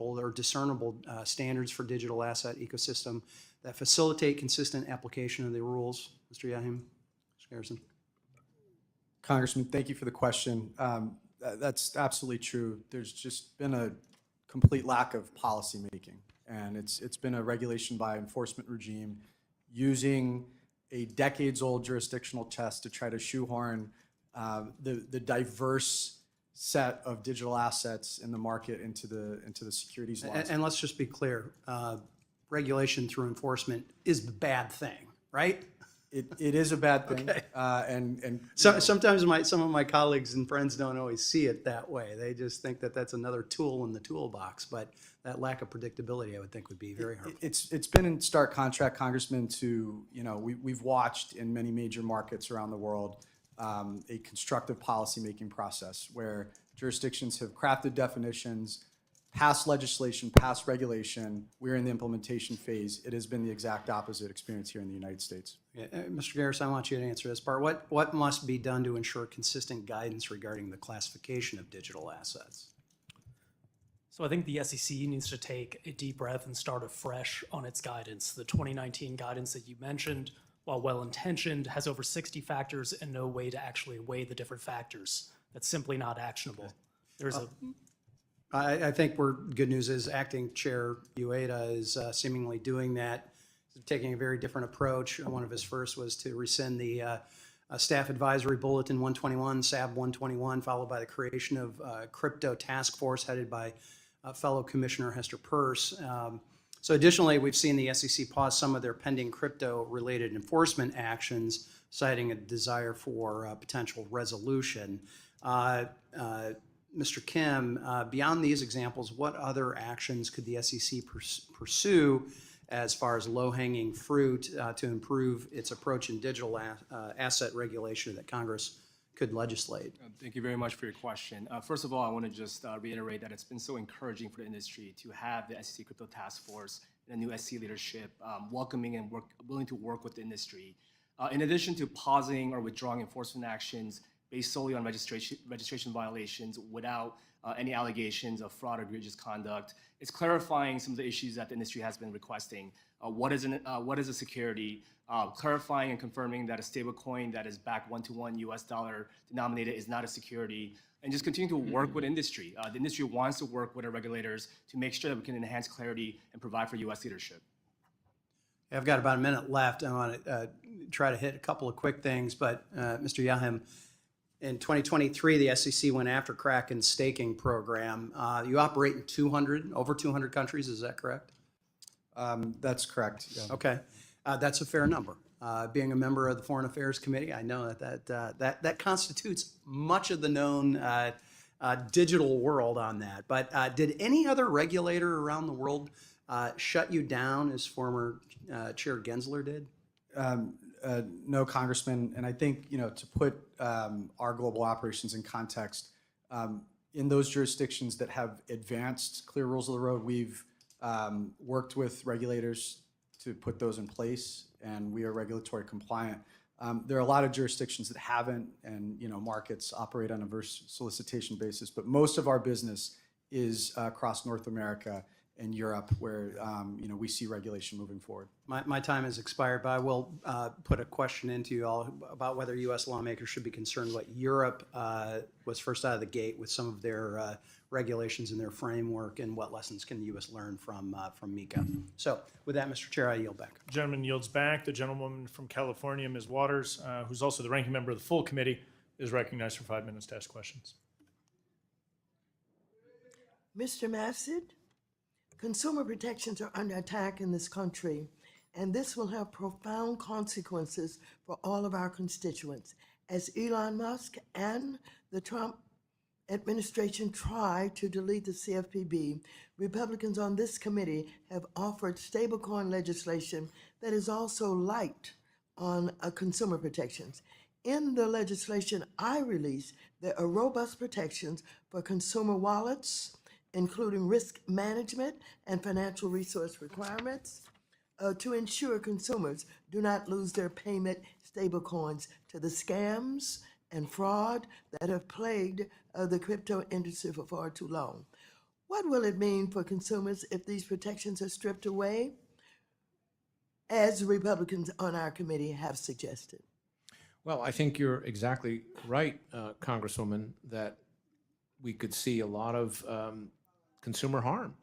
or discernible standards for digital asset ecosystem that facilitate consistent application of the rules? Mr. Yahim, Mr. Garrison. Congressman, thank you for the question. That's absolutely true. There's just been a complete lack of policy making, and it's been a regulation by enforcement regime using a decades-old jurisdictional test to try to shoehorn the diverse set of digital assets in the market into the securities laws. And let's just be clear, regulation through enforcement is the bad thing, right? It is a bad thing. Okay. Sometimes some of my colleagues and friends don't always see it that way. They just think that that's another tool in the toolbox. But that lack of predictability, I would think, would be very hard. It's been in stark contrast, Congressman, to, we've watched in many major markets around the world a constructive policymaking process where jurisdictions have crafted definitions, passed legislation, passed regulation. We're in the implementation phase. It has been the exact opposite experience here in the United States. Yeah, Mr. Garrison, I want you to answer this part. What must be done to ensure consistent guidance regarding the classification of digital assets? So I think the SEC needs to take a deep breath and start afresh on its guidance. The 2019 guidance that you mentioned, while well-intentioned, has over 60 factors and no way to actually weigh the different factors. That's simply not actionable. There's I think good news is Acting Chair Ueda is seemingly doing that, taking a very different approach. One of his first was to rescind the Staff Advisory Bulletin 121, SAB 121, followed by the creation of a crypto task force headed by fellow Commissioner Hester Peirce. So additionally, we've seen the SEC pause some of their pending crypto-related enforcement actions, citing a desire for potential resolution. Mr. Kim, beyond these examples, what other actions could the SEC pursue as far as low-hanging fruit to improve its approach in digital asset regulation that Congress could legislate? Thank you very much for your question. First of all, I want to just reiterate that it's been so encouraging for the industry to have the SEC Crypto Task Force and the new SEC leadership welcoming and willing to work with the industry. In addition to pausing or withdrawing enforcement actions based solely on registration violations without any allegations of fraud or egregious conduct, it's clarifying some of the issues that the industry has been requesting. What is a security? Clarifying and confirming that a stablecoin that is backed one-to-one US dollar denominated is not a security, and just continue to work with industry. The industry wants to work with our regulators to make sure that we can enhance clarity and provide for US leadership. I've got about a minute left. I want to try to hit a couple of quick things, but Mr. Yahim, in 2023, the SEC went after Kraken's staking program. You operate in over 200 countries, is that correct? That's correct. Yeah. Okay, that's a fair number. Being a member of the Foreign Affairs Committee, I know that constitutes much of the known digital world on that. But did any other regulator around the world shut you down as former Chair Gensler did? No, Congressman, and I think to put our global operations in context, in those jurisdictions that have advanced clear rules of the road, we've worked with regulators to put those in place, and we are regulatory compliant. There are a lot of jurisdictions that haven't, and markets operate on a verse solicitation basis, but most of our business is across North America and Europe, where we see regulation moving forward. My time has expired, but I will put a question into you all about whether U.S. lawmakers should be concerned what Europe was first out of the gate with some of their regulations and their framework, and what lessons can the U.S. learn from MiCA. So with that, Mr. Chair, I yield back. The gentleman yields back. The gentlewoman from California, Ms. Waters, who's also the ranking member of the full committee, is recognized for 5 minutes to ask questions. Mr. Massid, consumer protections are under attack in this country, and this will have profound consequences for all of our constituents. As Elon Musk and the Trump administration try to delete the CFPB, Republicans on this committee have offered stablecoin legislation that is also light on consumer protections. In the legislation I released, there are robust protections for consumer wallets, including risk management and financial resource requirements to ensure consumers do not lose their payment stablecoins to the scams and fraud that have plagued the crypto industry for far too long. What will it mean for consumers if these protections are stripped away, as Republicans on our committee have suggested? Well, I think you're exactly right, Congresswoman, that we could see a lot of consumer harm